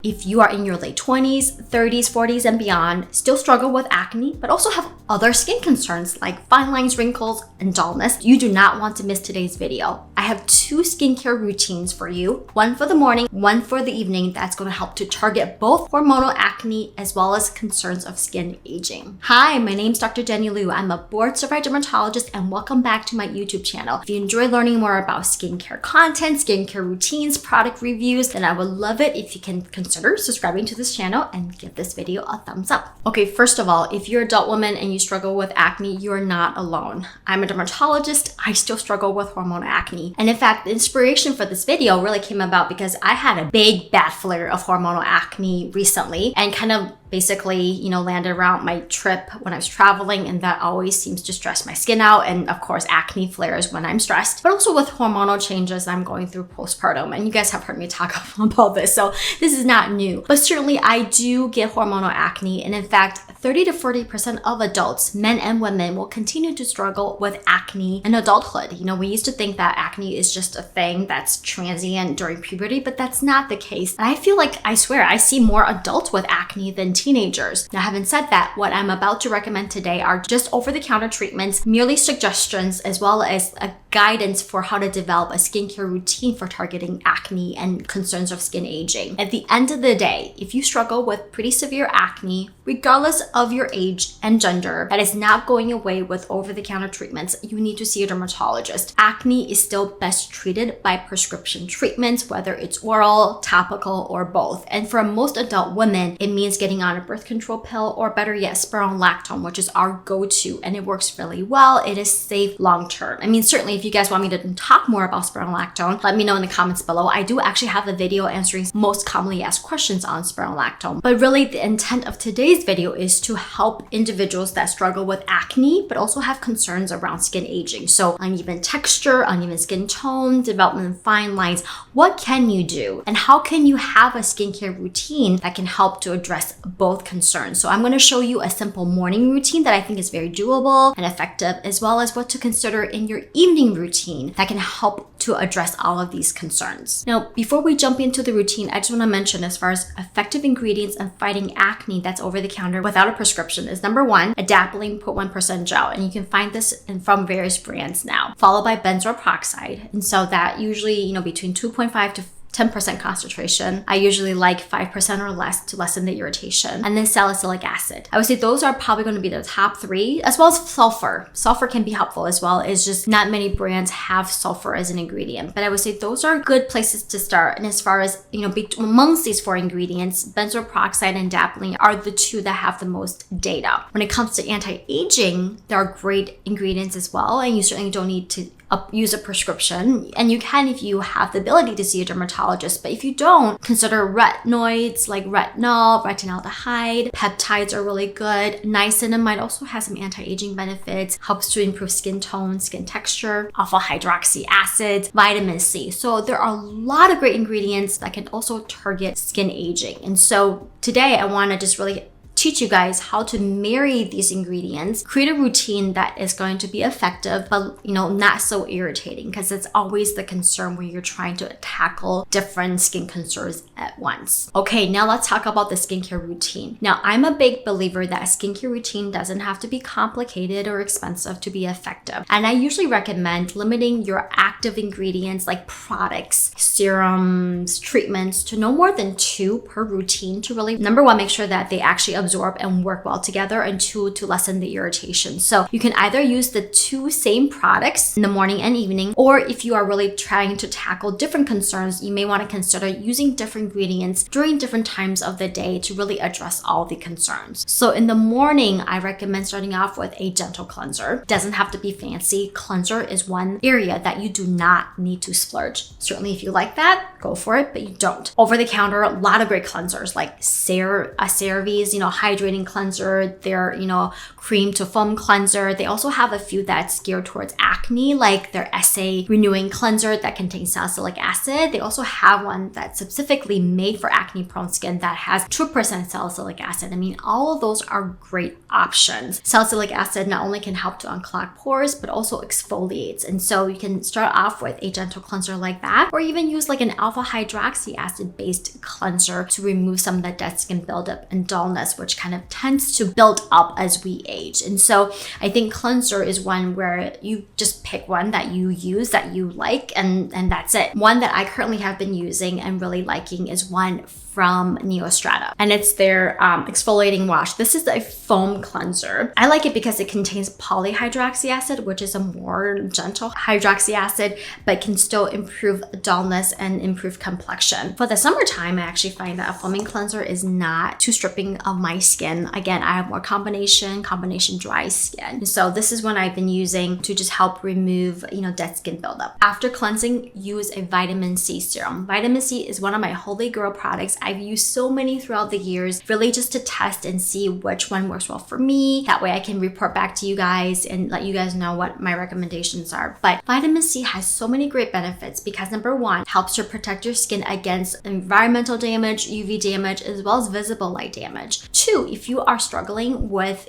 If you are in your late 20s, 30s, 40s, and beyond, still struggle with acne, but also have other skin concerns like fine lines, wrinkles, and dullness, you do not want to miss today's video. I have 2 skincare routines for you, one for the morning, one for the evening, that's going to help to target both hormonal acne as well as concerns of skin aging. Hi, my name is Dr. Jenny Liu. I'm a board-certified dermatologist, and welcome back to my YouTube channel. If you enjoy learning more about skincare content, skincare routines, product reviews, then I would love it if you can consider subscribing to this channel and give this video a thumbs up. Okay, first of all, if you're an adult woman and you struggle with acne, you're not alone. I'm a dermatologist. I still struggle with hormonal acne. And in fact, the inspiration for this video really came about because I had a big bad flare of hormonal acne recently and kind of basically, landed around my trip when I was traveling, and that always seems to stress my skin out. And of course, acne flares when I'm stressed, but also with hormonal changes I'm going through postpartum. And you guys have heard me talk about this, so this is not new. But certainly I do get hormonal acne, and in fact, 30 to 40% of adults, men and women, will continue to struggle with acne in adulthood. We used to think that acne is just a thing that's transient during puberty, but that's not the case. And I feel like, I swear, I see more adults with acne than teenagers. Now, having said that, what I'm about to recommend today are just over-the-counter treatments, merely suggestions, as well as a guidance for how to develop a skincare routine for targeting acne and concerns of skin aging. At the end of the day, if you struggle with pretty severe acne, regardless of your age and gender, that is not going away with over-the-counter treatments, you need to see a dermatologist. Acne is still best treated by prescription treatments, whether it's oral, topical, or both. And for most adult women, it means getting on a birth control pill, or better yet, spironolactone, which is our go-to, and it works really well. It is safe long-term. Certainly if you guys want me to talk more about spironolactone, let me know in the comments below. I do actually have a video answering most commonly asked questions on spironolactone. But really, the intent of today's video is to help individuals that struggle with acne, but also have concerns around skin aging. So uneven texture, uneven skin tone, development of fine lines. What can you do? And how can you have a skincare routine that can help to address both concerns? So I'm going to show you a simple morning routine that I think is very doable and effective, as well as what to consider in your evening routine that can help to address all of these concerns. Now, before we jump into the routine, I just want to mention, as far as effective ingredients in fighting acne that's over the counter without a prescription, is number 1, Adapalene 0.1% gel. And you can find this from various brands now, followed by benzoyl peroxide. And so that usually, between 2.5 to 10% concentration. I usually like 5% or less to lessen the irritation. And then salicylic acid. I would say those are probably going to be the top 3, as well as sulfur. Sulfur can be helpful as well. It's just not many brands have sulfur as an ingredient. But I would say those are good places to start. And as far as, amongst these 4 ingredients, benzoyl peroxide and adapalene are the 2 that have the most data. When it comes to anti-aging, there are great ingredients as well. And you certainly don't need to use a prescription, and you can if you have the ability to see a dermatologist. But if you don't, consider retinoids like retinol, retinaldehyde. Peptides are really good. Niacinamide also has some anti-aging benefits, helps to improve skin tone, skin texture. Alpha hydroxy acids, vitamin C. So there are a lot of great ingredients that can also target skin aging. And so today I want to just really teach you guys how to marry these ingredients, create a routine that is going to be effective, but not so irritating, because it's always the concern when you're trying to tackle different skin concerns at once. Okay, now let's talk about the skincare routine. Now, I'm a big believer that a skincare routine doesn't have to be complicated or expensive to be effective. And I usually recommend limiting your active ingredients like products, serums, treatments to no more than 2 per routine to really, number 1, make sure that they actually absorb and work well together, and 2, to lessen the irritation. So you can either use the 2 same products in the morning and evening, or if you are really trying to tackle different concerns, you may want to consider using different ingredients during different times of the day to really address all the concerns. So in the morning, I recommend starting off with a gentle cleanser. It doesn't have to be fancy. Cleanser is one area that you do not need to splurge. Certainly if you like that, go for it, but you don't. Over the counter, a lot of great cleansers like CeraVe's, hydrating cleanser, their, cream to foam cleanser. They also have a few that's geared towards acne, like their SA renewing cleanser that contains salicylic acid. They also have one that's specifically made for acne prone skin that has 2% salicylic acid. I mean, all of those are great options. Salicylic acid not only can help to unclog pores, but also exfoliates. And so you can start off with a gentle cleanser like that, or even use like an alpha hydroxy acid based cleanser to remove some of the dead skin buildup and dullness, which kind of tends to build up as we age. And so I think cleanser is one where you just pick one that you use that you like, and that's it. One that I currently have been using and really liking is one from Neostrata, and it's their exfoliating wash. This is a foam cleanser. I like it because it contains polyhydroxy acid, which is a more gentle hydroxy acid, but can still improve dullness and improve complexion. For the summertime, I actually find that a foaming cleanser is not too stripping of my skin. Again, I have more combination dry skin. So this is one I've been using to just help remove, dead skin buildup. After cleansing, use a vitamin C serum. Vitamin C is one of my holy grail products. I've used so many throughout the years, really just to test and see which one works well for me. That way I can report back to you guys and let you guys know what my recommendations are. But vitamin C has so many great benefits because number one, helps to protect your skin against environmental damage, UV damage, as well as visible light damage. Two, if you are struggling with,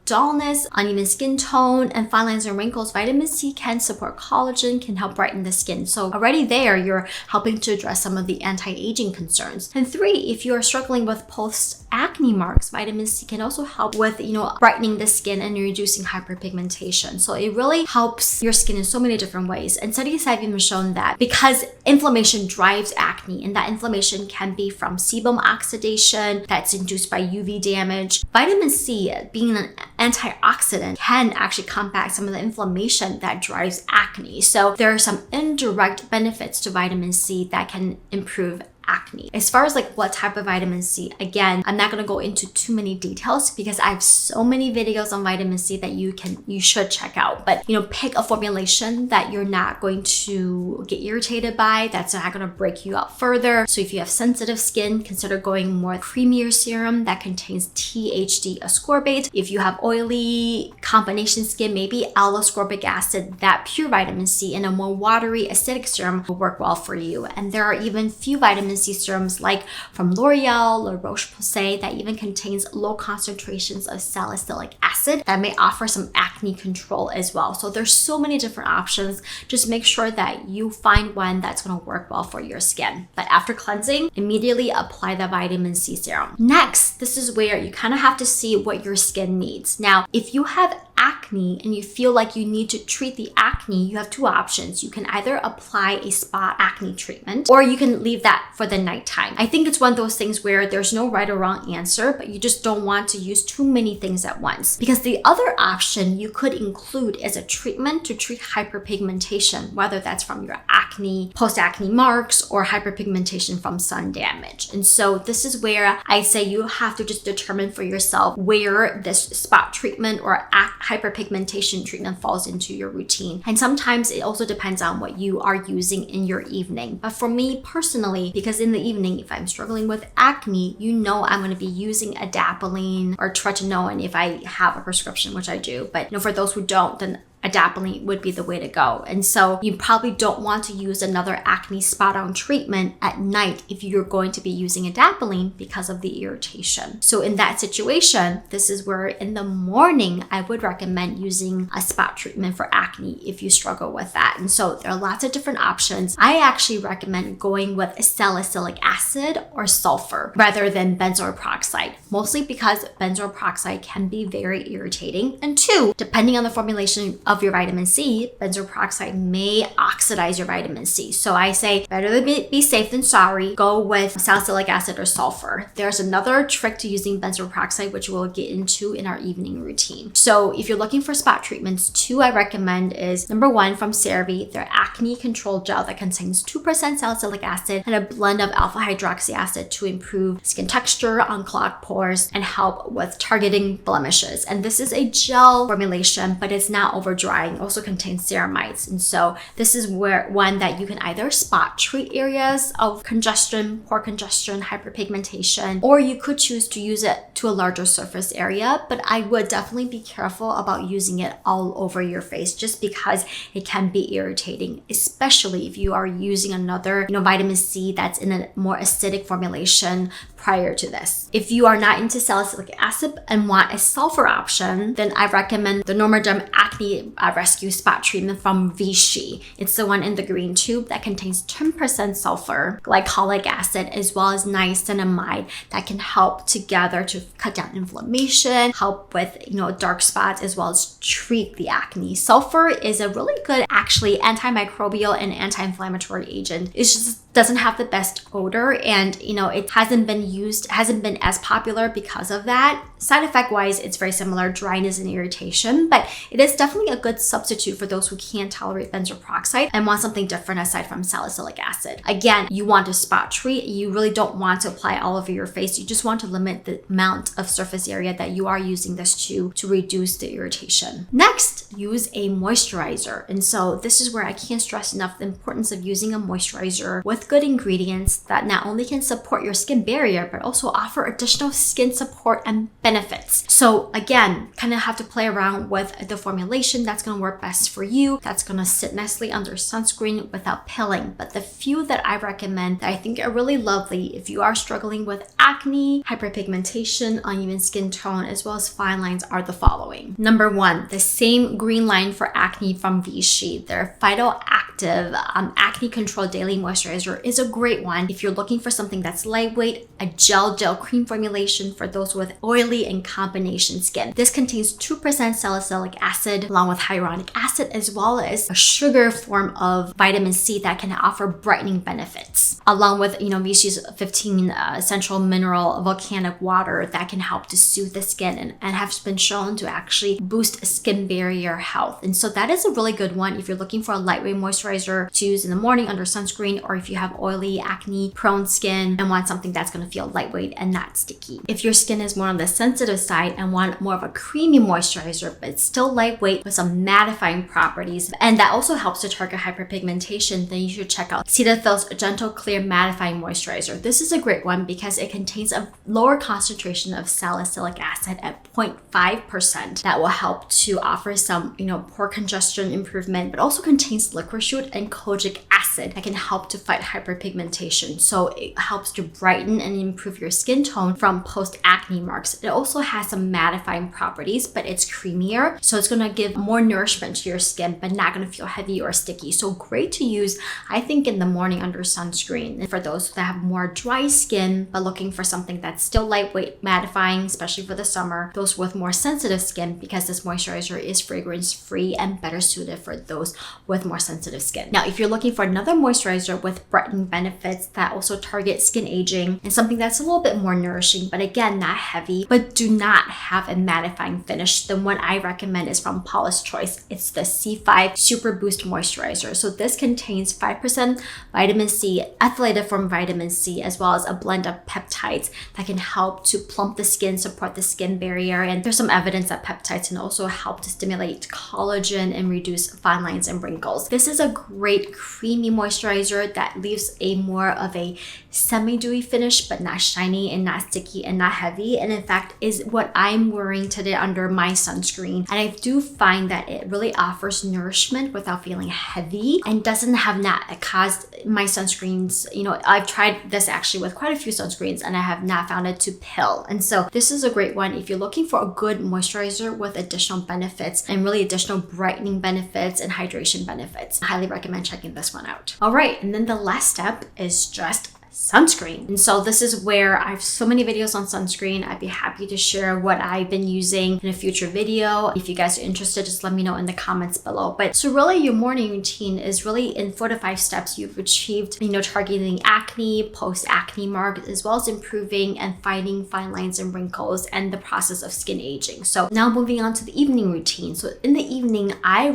dullness, uneven skin tone, and fine lines and wrinkles, vitamin C can support collagen, can help brighten the skin. So already there, you're helping to address some of the anti-aging concerns. And three, if you are struggling with post-acne marks, vitamin C can also help with, brightening the skin and reducing hyperpigmentation. So it really helps your skin in so many different ways. And studies have even shown that because inflammation drives acne, and that inflammation can be from sebum oxidation that's induced by UV damage, vitamin C, being an antioxidant, can actually combat some of the inflammation that drives acne. So there are some indirect benefits to vitamin C that can improve acne. As far as like what type of vitamin C, again, I'm not going to go into too many details because I have so many videos on vitamin C that you should check out. But pick a formulation that you're not going to get irritated by, that's not going to break you up further. So if you have sensitive skin, consider going more creamier serum that contains THD ascorbate. If you have oily combination skin, maybe L-ascorbic acid, that pure vitamin C in a more watery acidic serum will work well for you. And there are even few vitamin C serums like from L'Oreal or Roche-Posay that even contains low concentrations of salicylic acid that may offer some acne control as well. So there's so many different options. Just make sure that you find one that's going to work well for your skin. But after cleansing, immediately apply the vitamin C serum. Next, this is where you kind of have to see what your skin needs. Now, if you have acne and you feel like you need to treat the acne, you have two options. You can either apply a spot acne treatment, or you can leave that for the nighttime. I think it's one of those things where there's no right or wrong answer, but you just don't want to use too many things at once. Because the other option you could include is a treatment to treat hyperpigmentation, whether that's from your acne, post-acne marks, or hyperpigmentation from sun damage. And so this is where I say you have to just determine for yourself where this spot treatment or hyperpigmentation treatment falls into your routine. And sometimes it also depends on what you are using in your evening. But for me personally, because in the evening, if I'm struggling with acne, I'm going to be using Adapalene or tretinoin if I have a prescription, which I do. But for those who don't, then Adapalene would be the way to go. And so you probably don't want to use another acne spot-on treatment at night if you're going to be using Adapalene because of the irritation. So in that situation, this is where in the morning, I would recommend using a spot treatment for acne if you struggle with that. And so there are lots of different options. I actually recommend going with salicylic acid or sulfur rather than benzoyl peroxide, mostly because benzoyl peroxide can be very irritating. And two, depending on the formulation of your vitamin C, benzoyl peroxide may oxidize your vitamin C. So I say better to be safe than sorry. Go with salicylic acid or sulfur. There's another trick to using benzoyl peroxide, which we'll get into in our evening routine. So if you're looking for spot treatments, two I recommend is number one from CeraVe, their acne control gel that contains 2% salicylic acid and a blend of alpha hydroxy acid to improve skin texture, unclog pores, and help with targeting blemishes. And this is a gel formulation, but it's not overdosed drying, also contains ceramides. And so this is one that you can either spot treat areas of congestion, pore congestion, hyperpigmentation, or you could choose to use it to a larger surface area. But I would definitely be careful about using it all over your face just because it can be irritating, especially if you are using another, vitamin C that's in a more acidic formulation prior to this. If you are not into salicylic acid and want a sulfur option, then I recommend the Normaderm Acne Rescue Spot Treatment from Vichy. It's the one in the green tube that contains 10% sulfur, glycolic acid, as well as niacinamide that can help together to cut down inflammation, help with, dark spots, as well as treat the acne. Sulfur is a really good, actually, antimicrobial and anti-inflammatory agent. It just doesn't have the best odor, and it hasn't been as popular because of that. Side effect wise, it's very similar, dryness and irritation, but it is definitely a good substitute for those who can't tolerate benzoyl peroxide and want something different aside from salicylic acid. Again, you want to spot treat. You really don't want to apply all over your face. You just want to limit the amount of surface area that you are using this to reduce the irritation. Next, use a moisturizer. And so this is where I can't stress enough the importance of using a moisturizer with good ingredients that not only can support your skin barrier, but also offer additional skin support and benefits. So again, kind of have to play around with the formulation that's going to work best for you, that's going to sit nicely under sunscreen without pilling. But the few that I recommend that I think are really lovely if you are struggling with acne, hyperpigmentation, uneven skin tone, as well as fine lines are the following. Number one, the same green line for acne from Vichy. Their Phytoactive Acne Control Daily Moisturizer is a great one if you're looking for something that's lightweight, a gel cream formulation for those with oily and combination skin. This contains 2% salicylic acid along with hyaluronic acid, as well as a sugar form of vitamin C that can offer brightening benefits, along with Vichy's 15 essential mineral volcanic water that can help to soothe the skin and have been shown to actually boost skin barrier health. And so that is a really good one if you're looking for a lightweight moisturizer to use in the morning under sunscreen, or if you have oily, acne prone skin and want something that's going to feel lightweight and not sticky. If your skin is more on the sensitive side and want more of a creamy moisturizer, but it's still lightweight with some mattifying properties, and that also helps to target hyperpigmentation, then you should check out Cetaphil's Gentle Clear Mattifying Moisturizer. This is a great one because it contains a lower concentration of salicylic acid at 0.5% that will help to offer some, pore congestion improvement, but also contains licorice and kojic acid that can help to fight hyperpigmentation. So it helps to brighten and improve your skin tone from post-acne marks. It also has some mattifying properties, but it's creamier. So it's going to give more nourishment to your skin, but not going to feel heavy or sticky. So great to use, I think, in the morning under sunscreen. And for those that have more dry skin, but looking for something that's still lightweight, mattifying, especially for the summer, those with more sensitive skin, because this moisturizer is fragrance-free and better suited for those with more sensitive skin. Now, if you're looking for another moisturizer with brightening benefits that also target skin aging and something that's a little bit more nourishing, but again, not heavy, but do not have a mattifying finish, then one I recommend is from Paula's Choice. It's the C5 Super Boost Moisturizer. So this contains 5% vitamin C, ethylated from vitamin C, as well as a blend of peptides that can help to plump the skin, support the skin barrier. And there's some evidence that peptides can also help to stimulate collagen and reduce fine lines and wrinkles. This is a great creamy moisturizer that leaves a more of a semi-dewy finish, but not shiny and not sticky and not heavy. And in fact, is what I'm wearing today under my sunscreen. And I do find that it really offers nourishment without feeling heavy and doesn't have not caused my sunscreens. I've tried this actually with quite a few sunscreens and I have not found it to pill. And so this is a great one if you're looking for a good moisturizer with additional benefits and really additional brightening benefits and hydration benefits. I highly recommend checking this one out. All right, and then the last step is just sunscreen. And so this is where I have so many videos on sunscreen. I'd be happy to share what I've been using in a future video. If you guys are interested, just let me know in the comments below. But so really your morning routine is really in 4 to 5 steps you've achieved, targeting acne, post-acne marks, as well as improving and fighting fine lines and wrinkles and the process of skin aging. So now moving on to the evening routine. So in the evening, I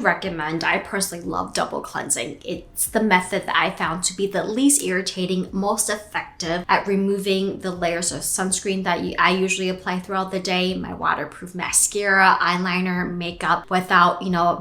personally love double cleansing. It's the method that I found to be the least irritating, most most effective at removing the layers of sunscreen that I usually apply throughout the day, my waterproof mascara, eyeliner, makeup, without,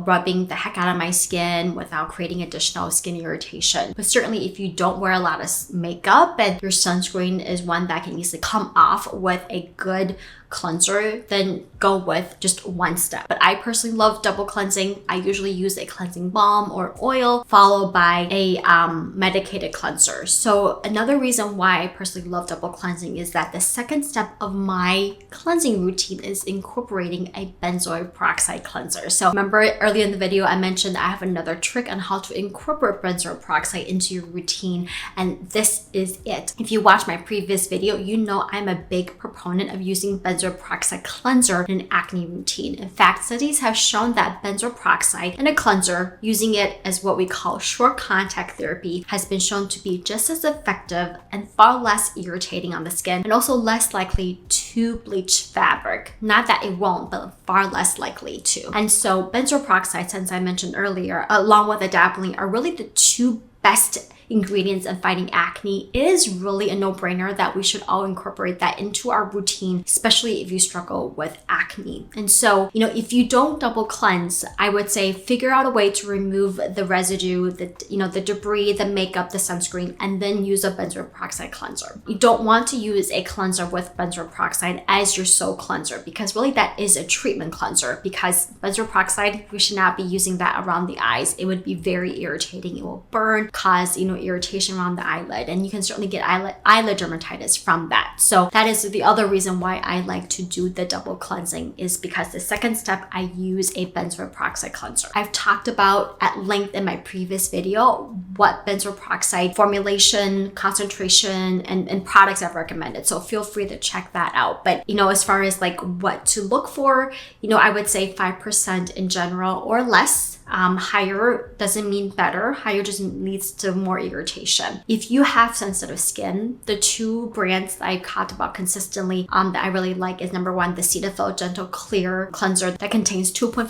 rubbing the heck out of my skin, without creating additional skin irritation. But certainly if you don't wear a lot of makeup and your sunscreen is one that can easily come off with a good cleanser, then go with just one step. But I personally love double cleansing. I usually use a cleansing balm or oil followed by a medicated cleanser. So another reason why I personally love double cleansing is that the second step of my cleansing routine is incorporating a benzoyl peroxide cleanser. So remember earlier in the video, I mentioned I have another trick on how to incorporate benzoyl peroxide into your routine, and this is it. If you watch my previous video, you know I'm a big proponent of using benzoyl peroxide cleanser in an acne routine. In fact, studies have shown that benzoyl peroxide in a cleanser, using it as what we call short contact therapy, has been shown to be just as effective and far less irritating on the skin, and also less likely to bleach fabric. Not that it won't, but far less likely to. And so benzoyl peroxide, since I mentioned earlier, along with Adapalene, are really the two best ingredients in fighting acne. It is really a no-brainer that we should all incorporate that into our routine, especially if you struggle with acne. And so, if you don't double cleanse, I would say figure out a way to remove the residue, the debris, the makeup, the sunscreen, and then use a benzoyl peroxide cleanser. You don't want to use a cleanser with benzoyl peroxide as your sole cleanser, because really that is a treatment cleanser, because benzoyl peroxide, we should not be using that around the eyes. It would be very irritating. It will burn, cause, irritation around the eyelid, and you can certainly get eyelid dermatitis from that. So that is the other reason why I like to do the double cleansing, is because the second step, I use a benzoyl peroxide cleanser. I've talked about at length in my previous video what benzoyl peroxide formulation, concentration, and products I've recommended. So feel free to check that out. But as far as like what to look for, I would say 5% in general or less. Higher doesn't mean better. Higher just leads to more irritation. If you have sensitive skin, the two brands that I talked about consistently that I really like is number one, the Cetaphil Gentle Clear Cleanser that contains 2.5%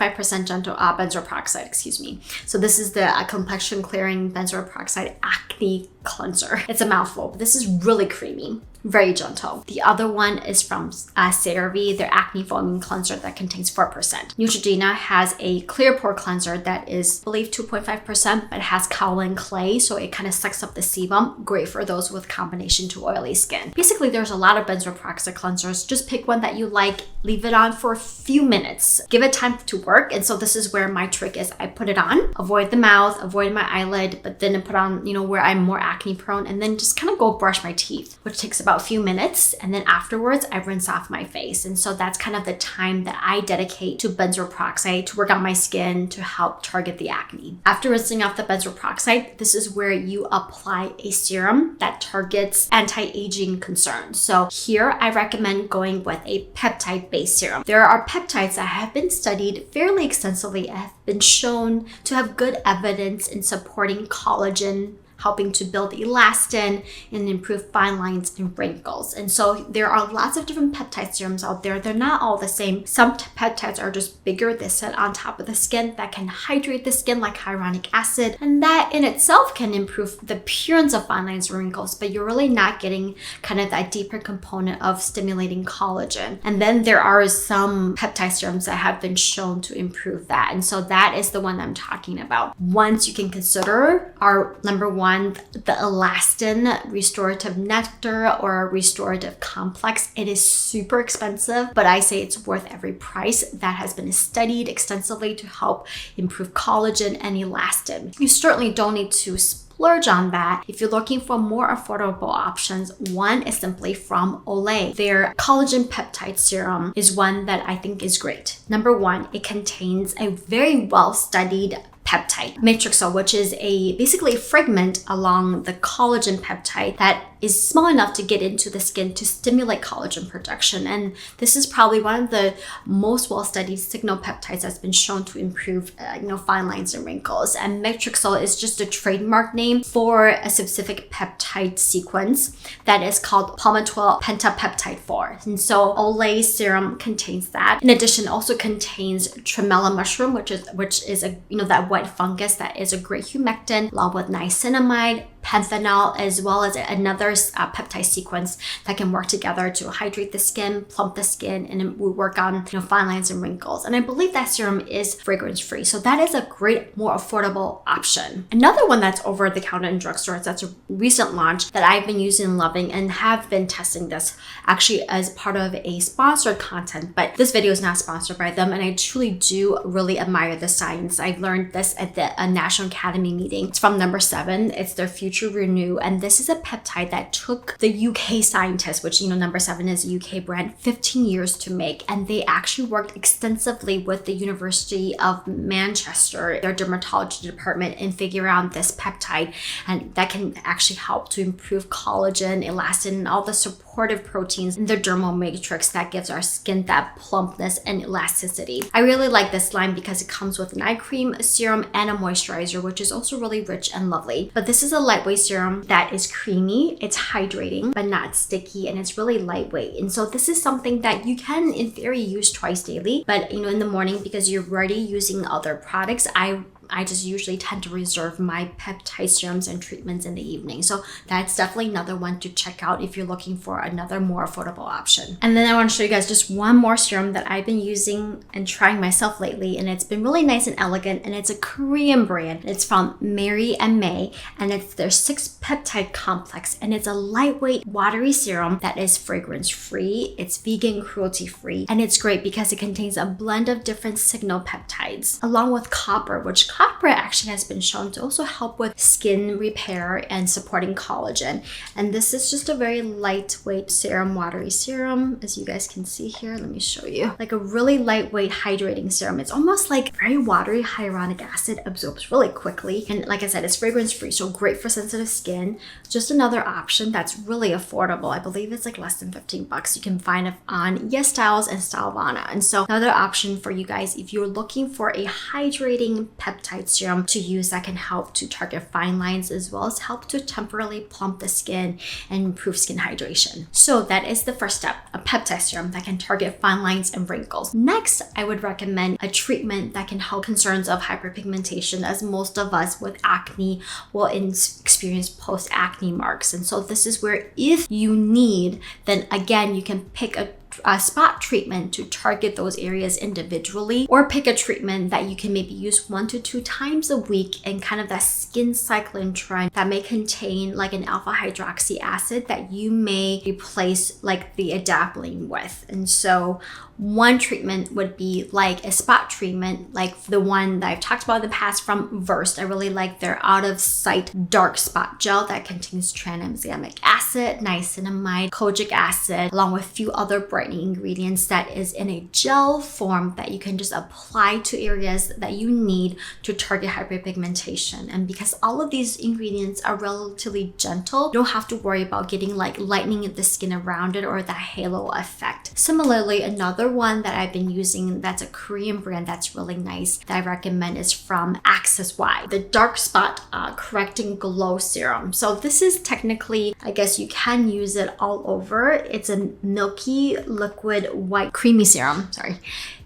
benzoyl peroxide, So this is the complexion clearing benzoyl peroxide acne cleanser. It's a mouthful, but this is really creamy. Very gentle. The other one is from CeraVe, their acne foaming cleanser that contains 4%. Neutrogena has a clear pore cleanser that is, I believe, 2.5%, but has kaolin clay, so it kind of sucks up the sebum. Great for those with combination to oily skin. Basically, there's a lot of benzoyl peroxide cleansers. Just pick one that you like, leave it on for a few minutes, give it time to work. And so this is where my trick is. I put it on, avoid the mouth, avoid my eyelid, but then I put on, where I'm more acne prone, and then just kind of go brush my teeth, which takes about a few minutes, and then afterwards I rinse off my face. And so that's kind of the time that I dedicate to benzoyl peroxide to work on my skin to help target the acne. After rinsing off the benzoyl peroxide, this is where you apply a serum that targets anti-aging concerns. So here I recommend going with a peptide-based serum. There are peptides that have been studied fairly extensively and have been shown to have good evidence in supporting collagen, helping to build elastin and improve fine lines and wrinkles. And so there are lots of different peptide serums out there. They're not all the same. Some peptides are just bigger. They sit on top of the skin that can hydrate the skin, like hyaluronic acid. And that in itself can improve the appearance of fine lines and wrinkles, but you're really not getting kind of that deeper component of stimulating collagen. And then there are some peptide serums that have been shown to improve that. And so that is the one I'm talking about. Ones you can consider are number one, the elastin restorative nectar or restorative complex. It is super expensive, but I say it's worth every price. That has been studied extensively to help improve collagen and elastin. You certainly don't need to splurge on that. If you're looking for more affordable options, one is simply from Olay. Their collagen peptide serum is one that I think is great. Number one, it contains a very well-studied peptide, Matrixyl, which is basically a fragment along the collagen peptide that is small enough to get into the skin to stimulate collagen production. And this is probably one of the most well-studied signal peptides that's been shown to improve, fine lines and wrinkles. And Matrixyl is just a trademark name for a specific peptide sequence that is called palmitoyl pentapeptide 4. And so Olay serum contains that. In addition, also contains tremella mushroom, which is that white fungus that is a great humectant, along with niacinamide, panthenol, as well as another peptide sequence that can work together to hydrate the skin, plump the skin, and we work on fine lines and wrinkles. And I believe that serum is fragrance free, so that is a great, more affordable option. Another one that's over the counter in drugstores, that's a recent launch that I've been using and loving, and have been testing this actually as part of a sponsored content, but this video is not sponsored by them, and I truly do really admire the science. I've learned this at the National Academy meeting. It's from number 7. It's their Future Renew, and this is a peptide that took the UK scientists, which number 7 is a UK brand, 15 years to make, and they actually worked extensively with the University of Manchester, their dermatology department, in figuring out this peptide, and that can actually help to improve collagen, elastin, and all the supportive proteins in the dermal matrix that gives our skin that plumpness and elasticity. I really like this line because it comes with an eye cream, a serum, and a moisturizer, which is also really rich and lovely. But this is a lightweight serum that is creamy, it's hydrating, but not sticky, and it's really lightweight. And so this is something that you can, in theory, use twice daily, but in the morning, because you're already using other products, I just usually tend to reserve my peptide serums and treatments in the evening. So that's definitely another one to check out if you're looking for another more affordable option. And then I want to show you guys just one more serum that I've been using and trying myself lately, and it's been really nice and elegant, and it's a Korean brand. It's from Mary and May, and it's their 6 peptide complex, and it's a lightweight watery serum that is fragrance free, it's vegan, cruelty free, and it's great because it contains a blend of different signal peptides along with copper, which copper actually has been shown to also help with skin repair and supporting collagen. And this is just a very lightweight serum, watery serum, as you guys can see here. Let me show you. Like a really lightweight hydrating serum. It's almost like very watery. Hyaluronic acid absorbs really quickly. And like I said, it's fragrance free, so great for sensitive skin. Just another option that's really affordable. I believe it's like less than 15 bucks. You can find it on Yes Styles and Stylevana. And so another option for you guys, if you're looking for a hydrating peptide serum to use that can help to target fine lines, as well as help to temporarily plump the skin and improve skin hydration. So that is the first step, a peptide serum that can target fine lines and wrinkles. Next, I would recommend a treatment that can help concerns of hyperpigmentation, as most of us with acne will experience post-acne marks. And so this is where, if you need, then again, you can pick a spot treatment to target those areas individually, or pick a treatment that you can maybe use 1 to 2 times a week, and kind of that skin cycling trend that may contain like an alpha hydroxy acid that you may replace like the Adapalene with. And so one treatment would be like a spot treatment, like the one that I've talked about in the past from Versed. I really like their Out of Sight Dark Spot Gel that contains tranexamic acid, niacinamide, kojic acid, along with a few other brightening ingredients that is in a gel form that you can just apply to areas that you need to target hyperpigmentation. And because all of these ingredients are relatively gentle, you don't have to worry about getting like lightening the skin around it or that halo effect. Similarly, another one that I've been using that's a Korean brand that's really nice that I recommend is from Access Y, the Dark Spot Correcting Glow Serum. So this is technically, I guess you can use it all over. It's a milky liquid white creamy serum,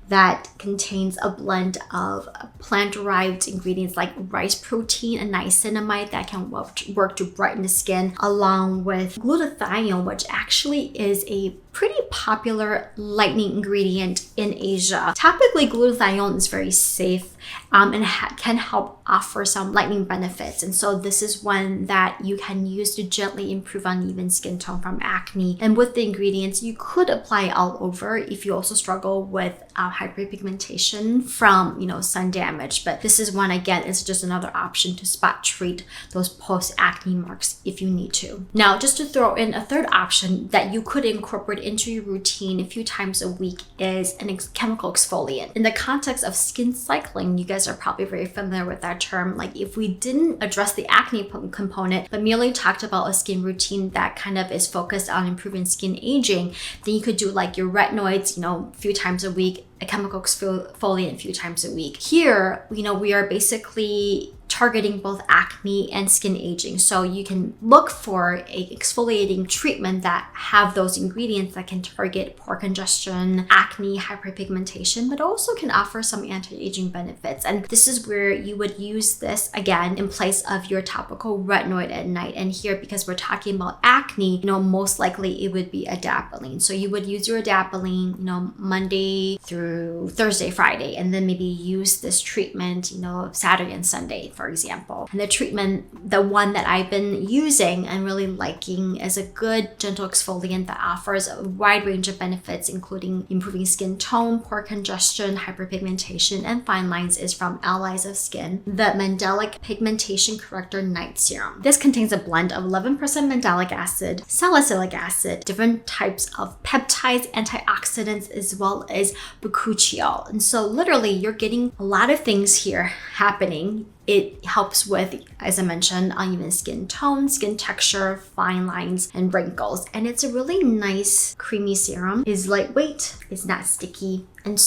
that contains a blend of plant-derived ingredients like rice protein and niacinamide that can work to brighten the skin, along with glutathione, which actually is a pretty popular lightening ingredient in Asia. Topically, glutathione is very safe and can help offer some lightening benefits. And so this is one that you can use to gently improve uneven skin tone from acne. And with the ingredients, you could apply all over if you also struggle with hyperpigmentation from sun damage. But this is one, again, it's just another option to spot treat those post-acne marks if you need to. Now, just to throw in a third option that you could incorporate into your routine a few times a week is an chemical exfoliant. In the context of skin cycling, you guys are probably very familiar with that term. Like, if we didn't address the acne component, but merely talked about a skin routine that kind of is focused on improving skin aging, then you could do like your retinoids, a few times a week, a chemical exfoliant a few times a week. Here, we are basically targeting both acne and skin aging. So you can look for a exfoliating treatment that have those ingredients that can target pore congestion, acne, hyperpigmentation, but also can offer some anti-aging benefits. And this is where you would use this again in place of your topical retinoid at night. And here, because we're talking about acne, most likely it would be Adapalene. So you would use your Adapalene, Monday through Thursday, Friday, and then maybe use this treatment, Saturday and Sunday, for example. And the treatment, the one that I've been using and really liking, is a good gentle exfoliant that offers a wide range of benefits, including improving skin tone, pore congestion, hyperpigmentation, and fine lines, is from Allies of Skin, the Mandelic Pigmentation Corrector Night Serum. This contains a blend of 11% mandelic acid, salicylic acid, different types of peptides, antioxidants, as well as bakuchiol. And so literally you're getting a lot of things here happening. It helps with, as I mentioned, uneven skin tone, skin texture, fine lines, and wrinkles. And it's a really nice creamy serum. It's lightweight, it's not sticky, and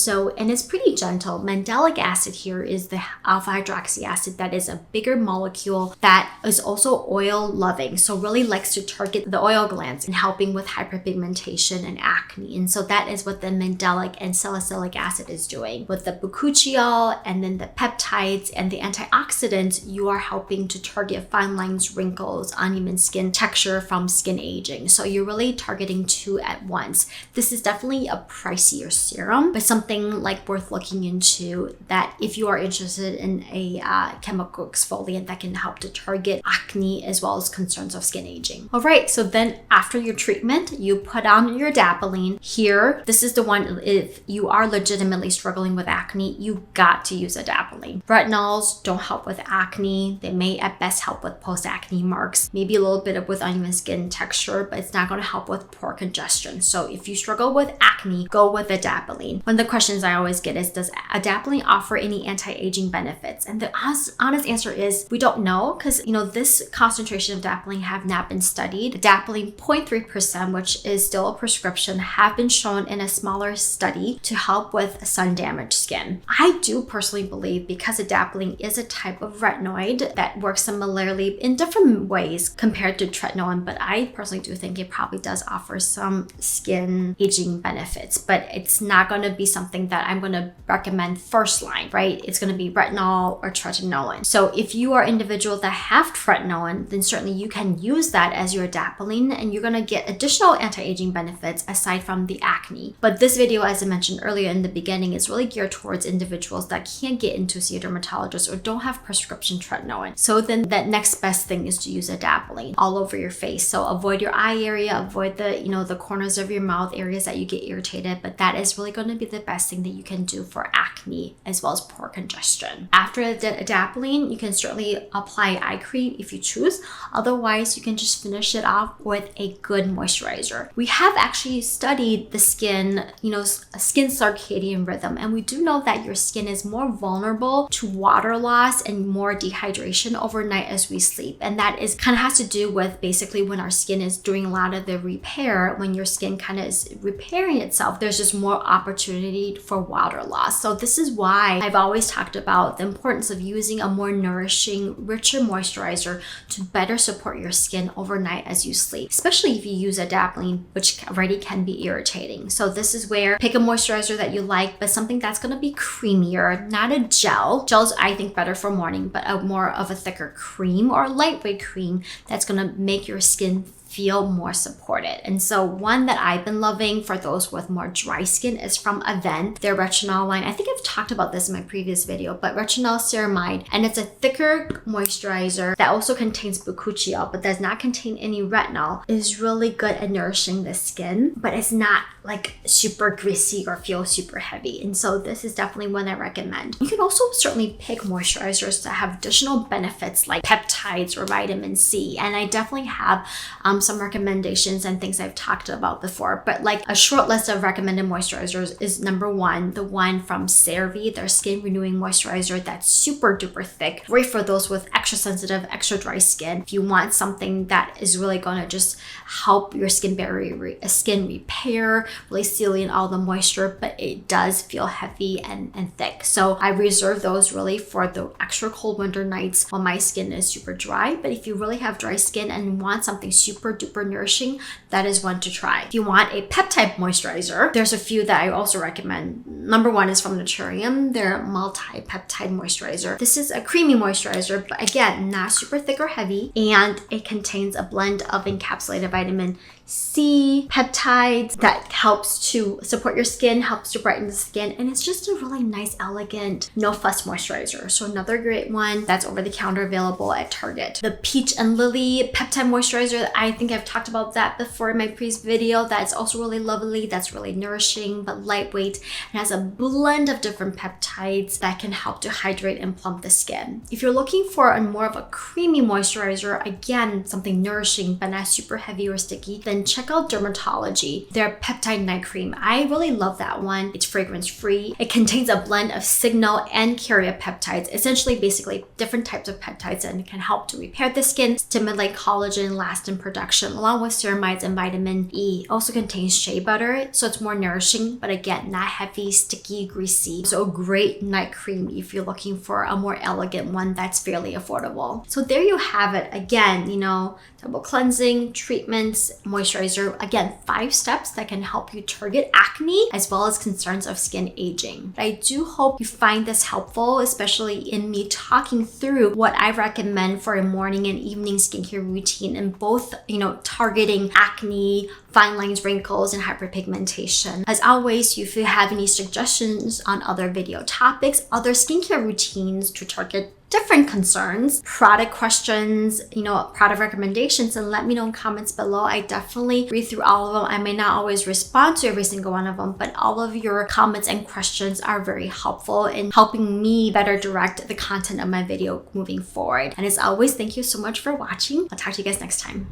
it's pretty gentle. Mandelic acid here is the alpha hydroxy acid that is a bigger molecule that is also oil loving. So really likes to target the oil glands and helping with hyperpigmentation and acne. And so that is what the mandelic and salicylic acid is doing. With the bakuchiol and then the peptides and the antioxidants, you are helping to target fine lines, wrinkles, uneven skin texture from skin aging. So you're really targeting two at once. This is definitely a pricier serum, but something like worth looking into, that if you are interested in a chemical exfoliant that can help to target acne as well as concerns of skin aging. All right, so then after your treatment, you put on your Adapalene. Here, this is the one, if you are legitimately struggling with acne, you got to use Adapalene. Retinols don't help with acne. They may at best help with post-acne marks, maybe a little bit of with uneven skin texture, but it's not going to help with pore congestion. So if you struggle with acne, go with Adapalene. One of the questions I always get is, does Adapalene offer any anti-aging benefits? And the honest answer is we don't know, because this concentration of Adapalene have not been studied. Adapalene 0.3%, which is still a prescription, have been shown in a smaller study to help with sun-damaged skin. I do personally believe, because Adapalene is a type of retinoid that works similarly in different ways compared to tretinoin, but I personally do think it probably does offer some skin aging benefits, but it's not going to be something that I'm going to recommend first line, right? It's going to be retinol or tretinoin. So if you are an individual that have tretinoin, then certainly you can use that as your Adapalene, and you're going to get additional anti-aging benefits aside from the acne. But this video, as I mentioned earlier in the beginning, is really geared towards individuals that can't get into see a dermatologist or don't have prescription tretinoin. So then that next best thing is to use Adapalene all over your face. So avoid your eye area, avoid the corners of your mouth, areas that you get irritated, but that is really going to be the best thing that you can do for acne as well as pore congestion. After the Adapalene, you can certainly apply eye cream if you choose. Otherwise, you can just finish it off with a good moisturizer. We have actually studied the skin, skin circadian rhythm, and we do know that your skin is more vulnerable to water loss and more dehydration overnight as we sleep. And that is kind of has to do with basically when our skin is doing a lot of the repair. When your skin kind of is repairing itself, there's just more opportunity for water loss. So this is why I've always talked about the importance of using a more nourishing, richer moisturizer to better support your skin overnight as you sleep, especially if you use Adapalene, which already can be irritating. So this is where pick a moisturizer that you like, but something that's going to be creamier, not a gel. Gel's, I think, better for morning, but a more of a thicker cream or lightweight cream that's going to make your skin feel more supported. And so one that I've been loving for those with more dry skin is from Avent, their retinol line. I think I've talked about this in my previous video, but retinol ceramide, and it's a thicker moisturizer that also contains bakuchiol but does not contain any retinol, is really good at nourishing the skin, but it's not like super greasy or feel super heavy. And so this is definitely one I recommend. You can also certainly pick moisturizers that have additional benefits like peptides or vitamin C. And I definitely have some recommendations and things I've talked about before, but like a short list of recommended moisturizers is number one, the one from CeraVe, their skin renewing moisturizer that's super duper thick, great for those with extra sensitive, extra dry skin. If you want something that is really going to just help your skin barrier, skin repair, really seal in all the moisture, but it does feel heavy and thick. So I reserve those really for the extra cold winter nights when my skin is super dry. But if you really have dry skin and want something super duper nourishing, that is one to try. If you want a peptide moisturizer, there's a few that I also recommend. Number one is from Naturium, their multi-peptide moisturizer. This is a creamy moisturizer, but again, not super thick or heavy, and it contains a blend of encapsulated vitamin C, peptides that helps to support your skin, helps to brighten the skin, and it's just a really nice, elegant, no fuss moisturizer. So another great one that's over the counter, available at Target. The Peach and Lily peptide moisturizer, I think I've talked about that before in my previous video. That's also really lovely, that's really nourishing but lightweight, and has a blend of different peptides that can help to hydrate and plump the skin. If you're looking for a more of a creamy moisturizer, again, something nourishing but not super heavy or sticky, then check out Dermatology, their peptide night cream. I really love that one. It's fragrance free. It contains a blend of signal and carrier peptides, essentially basically different types of peptides, and it can help to repair the skin, stimulate collagen, elastin production, along with ceramides and vitamin E. Also contains shea butter, so it's more nourishing, but again, not heavy, sticky, greasy. So a great night cream if you're looking for a more elegant one that's fairly affordable. So there you have it. Again, double cleansing, treatments, moisturizer. Again, 5 steps that can help you target acne as well as concerns of skin aging. I do hope you find this helpful, especially in me talking through what I recommend for a morning and evening skincare routine in both, targeting acne, fine lines, wrinkles, and hyperpigmentation. As always, if you have any suggestions on other video topics, other skincare routines to target different concerns, product questions, product recommendations, and let me know in comments below. I definitely read through all of them. I may not always respond to every single one of them, but all of your comments and questions are very helpful in helping me better direct the content of my video moving forward. And as always, thank you so much for watching. I'll talk to you guys next time.